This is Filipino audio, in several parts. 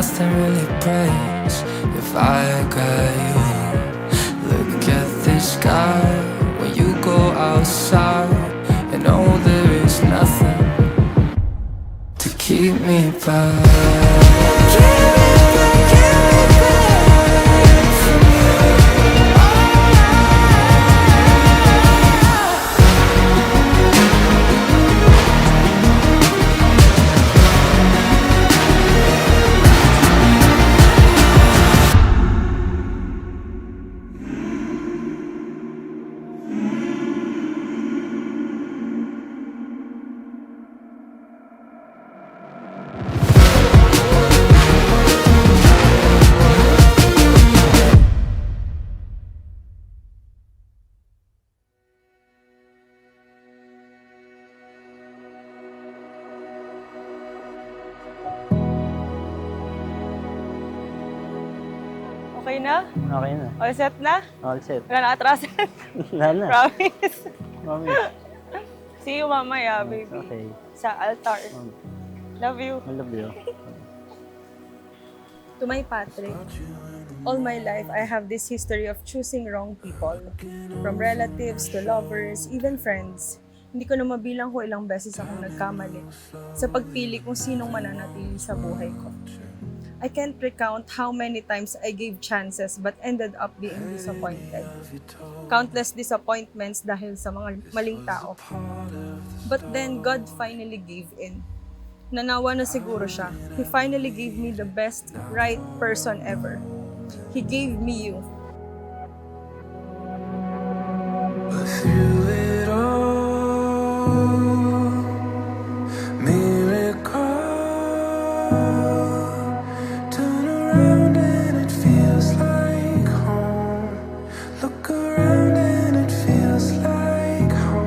nothing really breaks if I got you. Look at the sky when you go outside, and know there is nothing to keep me back. Okay na? Okay na. All set na? All set. Wala na atrasan. Wala na. Promise. Mami. See you mamaya, baby. Okay. Sa altar. Love you. I love you. To my Patrick, all my life I have this history of choosing wrong people. From relatives to lovers, even friends. Hindi ko na mabilang kung ilang beses akong nagkamali sa pagpili kung sinong mananatili sa buhay ko. I can't recount how many times I gave chances but ended up being disappointed. Countless disappointments dahil sa mga maling tao. But then God finally gave in. Nanawa na siguro siya. He finally gave me the best, right person ever. He gave me you. Through it all, miracle. Turn around and it feels like home. Look around and it feels like home.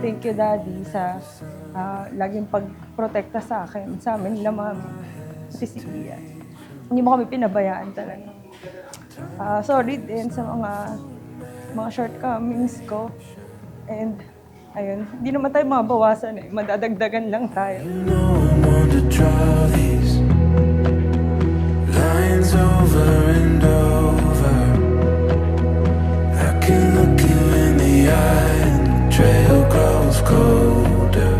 Thank you, Daddy, sa laging pagprotekta sa akin, sa amin nila mami, si Sia. Hindi mo kami pinabayaan talaga. Sorry din sa mga shortcomings ko. And, ayun, hindi naman tayo mabawasan eh. Madadagdagan lang tayo. No more to draw these lines over and over. I can look you in the eye and the trail grows colder.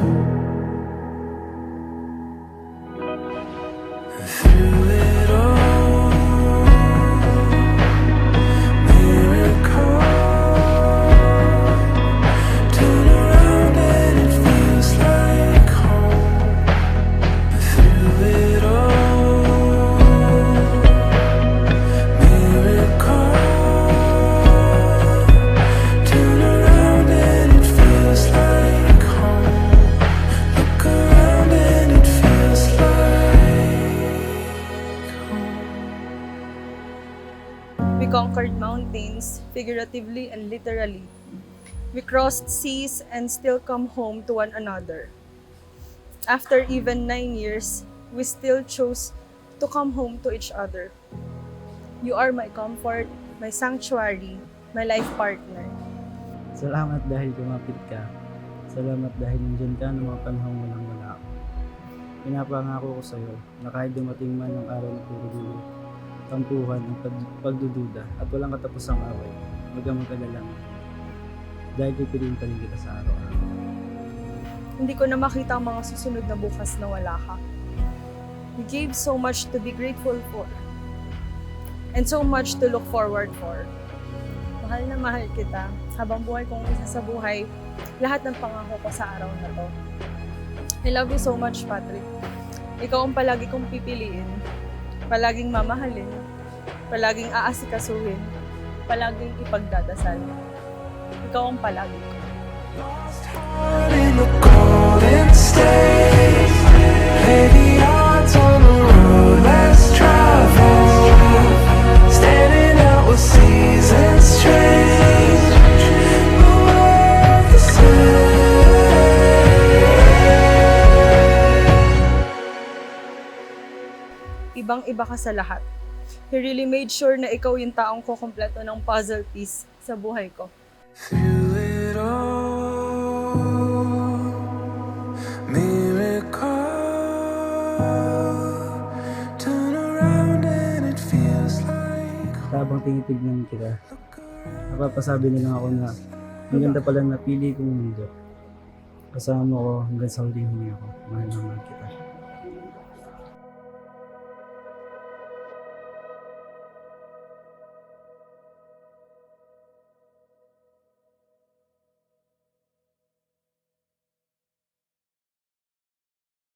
Through it all, miracle. Turn around and it feels like home. Through it all, miracle. Turn around and it feels like home. Look around and it feels like home. We conquered mountains, figuratively and literally. We crossed seas and still come home to one another. After even 9 years, we still chose to come home to each other. You are my comfort, my sanctuary, my life partner. Salamat dahil kumapit ka. Salamat dahil nandyan ka ng mga panahong walang wala ako. Pinapangako ko sa'yo na kahit dumating man ang araw na puro dulo, tampuhan ang pagdududa at walang katapusang away, huwag kang mag-alala. Dahil pipiliin pa rin kita sa araw-araw. Hindi ko na makita ang mga susunod na bukas na wala ka. We gave so much to be grateful for. And so much to look forward for. Mahal na mahal kita. Habang buhay kong isa sa buhay, lahat ng pangako ko sa araw na to. I love you so much, Patrick. Ikaw ang palagi kong pipiliin. Palaging mamahalin. Palaging aasikasuhin. Palaging ipagdadasal. Ikaw ang palagi ko. In the golden state, lay the odds on the road less traveled. Standing out with seasons strange, the world the same. ibang iba ka sa lahat. He really made sure na ikaw yung taong kukumpleto ng puzzle piece sa buhay ko. Through it all, miracle. Turn around and it feels like Habang tinitignan kita, napapasabi na lang ako na ang ganda pala napili kong mundo. Kasama mo ko hanggang sa huling hininga ko. Mahal na mahal kita.